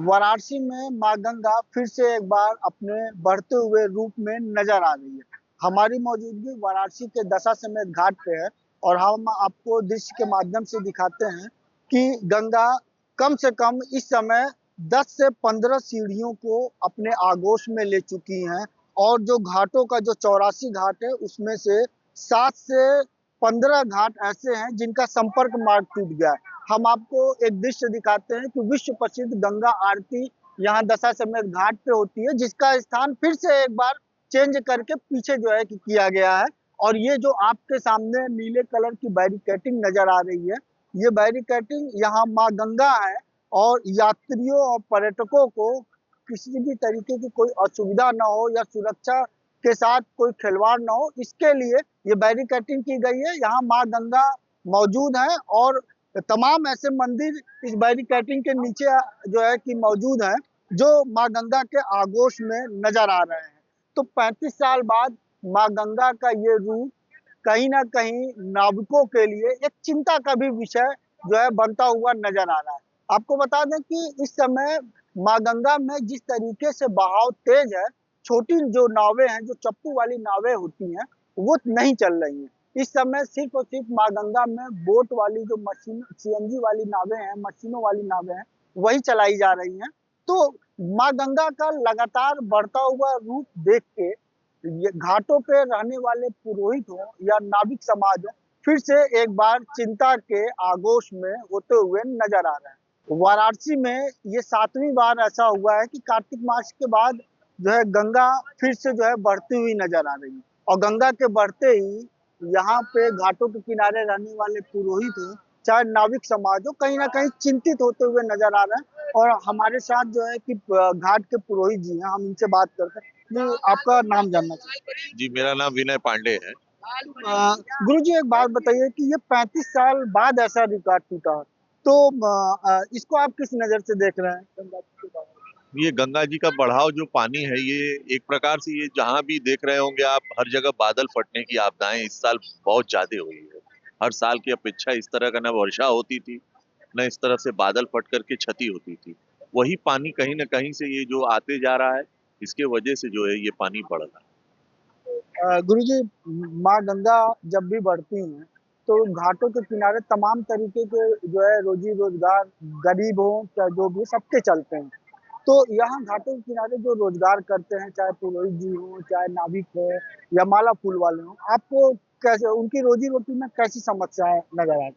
वाराणसी में मां गंगा फिर से एक बार अपने बढ़ते हुए रूप में नजर आ रही है। हमारी मौजूदगी वाराणसी के दशाश्वमेध घाट पे है और हम आपको दृश्य के माध्यम से दिखाते हैं कि गंगा कम से कम इस समय 10 से 15 सीढ़ियों को अपने आगोश में ले चुकी हैं और जो घाटों का जो 84 घाट है उसमें से 7 से 15 घाट ऐसे हैं जिनका संपर्क मार्ग टूट गया है। हम आपको एक दृश्य दिखाते हैं कि विश्व प्रसिद्ध गंगा आरती यहाँ दशाश्वमेध घाट पे होती है, जिसका स्थान फिर से एक बार चेंज करके पीछे जो है कि किया गया है। और ये जो आपके सामने नीले कलर की बैरिकेटिंग नजर आ रही है, ये बैरिकेटिंग यहाँ माँ गंगा है और यात्रियों और पर्यटकों को किसी भी तरीके की कोई असुविधा ना हो या सुरक्षा के साथ कोई खिलवाड़ ना हो, इसके लिए ये बैरिकेटिंग की गई है। यहाँ माँ गंगा मौजूद है और तमाम ऐसे मंदिर इस बैरिकेटिंग के नीचे जो है कि मौजूद हैं, जो माँ गंगा के आगोश में नजर आ रहे हैं। तो 35 साल बाद माँ गंगा का ये रूप कहीं ना कहीं नाविकों के लिए एक चिंता का भी विषय जो है बनता हुआ नजर आ रहा है। आपको बता दें कि इस समय माँ गंगा में जिस तरीके से बहाव तेज है, छोटी जो नावें हैं, जो चप्पू वाली नावें होती हैं, वो नहीं चल रही हैं। इस समय सिर्फ और सिर्फ माँ गंगा में बोट वाली जो मशीन सीएनजी वाली नावें हैं, मशीनों वाली नावें हैं, वही चलाई जा रही हैं। तो माँ गंगा का लगातार बढ़ता हुआ रूप देख के ये घाटों पे रहने वाले पुरोहित हो या नाविक समाज हो, फिर से एक बार चिंता के आगोश में होते हुए नजर आ रहे हैं। वाराणसी में ये 7वीं बार ऐसा हुआ है कि कार्तिक मास के बाद जो है गंगा फिर से जो है बढ़ती हुई नजर आ रही है और गंगा के बढ़ते ही यहाँ पे घाटों के किनारे रहने वाले पुरोहित हो चाहे नाविक समाज हो, कहीं ना कहीं चिंतित होते हुए नजर आ रहे हैं। और हमारे साथ जो है कि घाट के पुरोहित जी हैं, हम इनसे बात करते हैं। जी, आपका नाम जानना चाहिए। जी, मेरा नाम विनय पांडे है। गुरु जी, एक बात बताइए कि ये 35 साल बाद ऐसा रिकॉर्ड टूटा, तो इसको आप किस नजर से देख रहे हैं? ये गंगा जी का बढ़ाव जो पानी है, ये एक प्रकार से ये जहां भी देख रहे होंगे आप, हर जगह बादल फटने की आपदाएं इस साल बहुत ज्यादा हुई है। हर साल की अपेक्षा इस तरह का न वर्षा होती थी, न इस तरह से बादल फट करके क्षति होती थी। वही पानी कहीं न कहीं से ये जो आते जा रहा है, इसके वजह से जो है ये पानी बढ़ रहा है। गुरुजी, माँ गंगा जब भी बढ़ती हैं तो घाटों के किनारे तमाम तरीके के जो है रोजी रोजगार, गरीब हो चाहे जो भी, सबके चलते हैं। तो यहाँ घाटों के किनारे जो रोजगार करते हैं, चाहे पुरोहित जी हो चाहे नाविक हो या माला फूल वाले हो, आपको कैसे उनकी रोजी रोटी में कैसी समस्याएं नजर आती?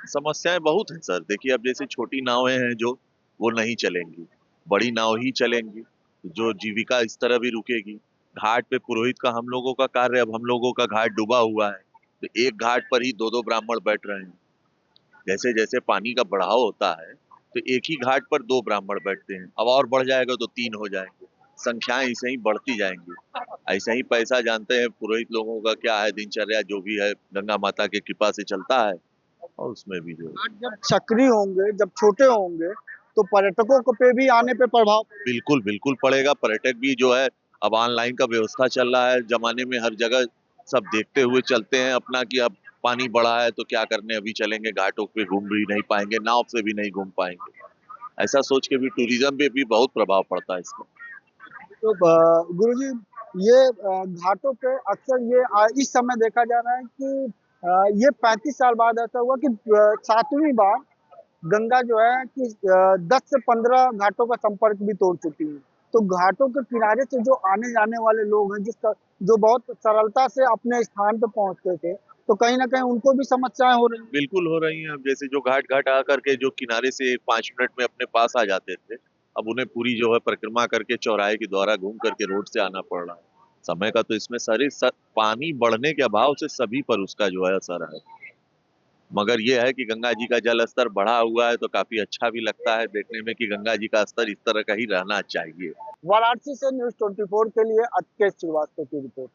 समस्याएं बहुत हैं सर। देखिए, अब जैसे छोटी नावें हैं जो, वो नहीं चलेंगी, बड़ी नाव ही चलेंगी, जो जीविका इस तरह भी रुकेगी। घाट पे पुरोहित का हम लोगों का कार्य, अब हम लोगों का घाट डूबा हुआ है, तो एक घाट पर ही दो दो ब्राह्मण बैठ रहे हैं। जैसे जैसे पानी का बढ़ाव होता है, तो एक ही घाट पर दो ब्राह्मण बैठते हैं, अब और बढ़ जाएगा तो तीन हो जाएंगे। संख्याएं ऐसे ही बढ़ती जाएंगी। ऐसे ही पैसा, जानते हैं पुरोहित लोगों का क्या है, दिनचर्या जो भी है गंगा माता की कृपा से चलता है, और उसमें भी जो है। जब सक्रिय होंगे, जब छोटे होंगे, तो पर्यटकों को पे भी आने पे प्रभाव। बिल्कुल बिल्कुल पड़ेगा। पर्यटक भी जो है, अब ऑनलाइन का व्यवस्था चल रहा है जमाने में, हर जगह सब देखते हुए चलते हैं अपना कि अब पानी बढ़ा है तो क्या करने, अभी चलेंगे घाटों पे, घूम भी नहीं पाएंगे, नाव से भी नहीं घूम पाएंगे। ऐसा सोच के भी टूरिज्म पे भी बहुत प्रभाव पड़ता है इसका। तो गुरुजी, ये घाटों पे अक्सर ये इस समय देखा जा रहा है कि ये 35 साल बाद ऐसा हुआ कि 7वीं बार गंगा जो है कि 10 से 15 घाटों का संपर्क भी तोड़ चुकी है। तो घाटों के किनारे से जो आने जाने वाले लोग हैं, जिसका जो बहुत सरलता से अपने स्थान पे पहुंचते थे, तो कहीं ना कहीं उनको भी समस्याएं हो रही हैं। बिल्कुल हो रही हैं। अब जैसे जो घाट घाट आकर के जो किनारे से 5 मिनट में अपने पास आ जाते थे, अब उन्हें पूरी जो है परिक्रमा करके चौराहे के द्वारा घूम करके रोड से आना पड़ रहा है। समय का तो इसमें पानी बढ़ने के अभाव से सभी पर उसका जो है असर है। मगर ये है कि गंगा जी का जल स्तर बढ़ा हुआ है, तो काफी अच्छा भी लगता है देखने में कि गंगा जी का स्तर इस तरह का ही रहना चाहिए। वाराणसी से न्यूज़ 24 के लिए अतकेश श्रीवास्तव की रिपोर्ट।